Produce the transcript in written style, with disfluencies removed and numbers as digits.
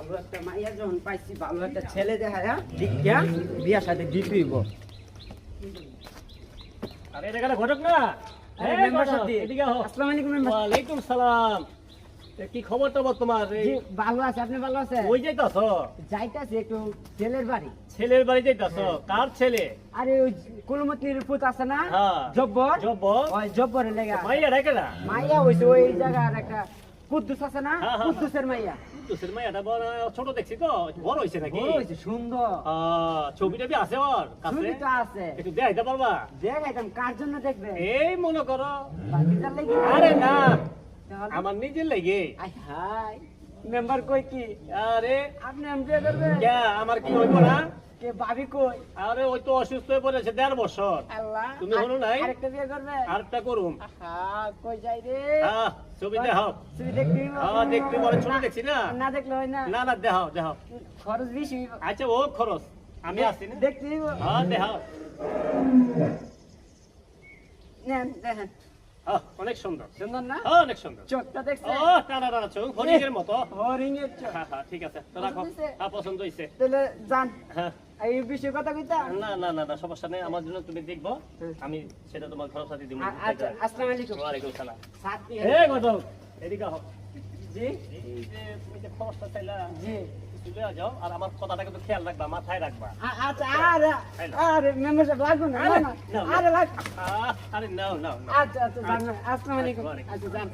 ভালো একটা মাইয়া যখন পাইছি ভালো একটা ছেলে দেখায়া দীক্ষা বিয়া সাথে দিতে হইব। আরে এটা কেন ঘটক না? আরে মেম্বার সাহেব, এদিকে আহ। আসসালামু আলাইকুম মেম্বার। ওয়ালাইকুম সালাম। কি খবর টবর তোমার? জি ভালো আছে, আপনি ভালো আছেন? ওই যাইতাছো? যাইতাছি একটু ছেলের বাড়ি। ছেলের বাড়ি যাইতাছো? কার ছেলে? আরে ওই কুলমতির পুত আছে না, হ্যাঁ। জব্বর জব্বর? ওই জব্বরের লেগা মাইয়া ডাকে না? মাইয়া হইছে ওই জায়গার একটা কুদ্দুস আছে না, হ্যাঁ, হ্যাঁ, কুদ্দুসের মাইয়া। তোর মাইয়াটা বড় ছোট দেখছি তো, বড় হইছে নাকি? বড় হইছে, সুন্দর ছবিটা কি আছে ওর কাছে? ছবিটা আছে। একটু দেখাইতে পারবা? দেখাইতাম, কার জন্য দেখবেন? এই মনে করো। বাকিটার লাগি? আরে না, তাহলে? আমার নিজের লাগে। আই হাই, মেম্বার কই কি? আরে আপনি এম বিয়ে করবেন? কে আমার কি হইব না? কে ভাবি কই? আরে ওই তো অসুস্থ হয়ে পড়েছে 1.5 বছর। আল্লাহ, তুমি হলো নাই? আরেকটা বিয়ে করবেন? আরেকটা করুম। হ্যাঁ, কই যাই রে? ছবি দেখাও। তুমি দেখবি? দেখতে পরে ছোট দেখছি না। না দেখলে হয় না। না না দেখাও দেখাও। খরচ বেশি। আচ্ছা ও খরচ আমি আছি না। দেখতে হইব। দেখাও। নেন, দেখেন। অনেক সুন্দর। সুন্দর না? অনেক সুন্দর। চোখটা দেখছেন? টানা টানা চোখ হরিণের মতো। হরিণের চোখ। হ্যাঁ ঠিক আছে তো রাখো। পছন্দ হইছে? পছন্দ হয়েছে। তাহলে যান, হ্যাঁ এই বিষয়ে কথা কইতাম। না না না না সমস্যা নেই, আমার জন্য তুমি দেখবো, আমি সেটা তোমার খরচ সাথে দিব। আচ্ছা, আসসালামু আলাইকুম। ওয়ালাইকুম সালাম। সাথী। গদক এদিকে আহ। জি এই যে তুমি যে খরচটা চাইলা, জি। চলে যাও আর আমার কথাটা কিন্তু খেয়াল রাখবা, মাথায় রাখবা। আচ্ছা, আরে মেম্বার সাহেব লাগবে না, না, না, আরে লাগ। আরে নাও নাও। আচ্ছা, যান, আসসালামু আলাইকুম। ওয়ালাইকুম। আচ্ছা, যান।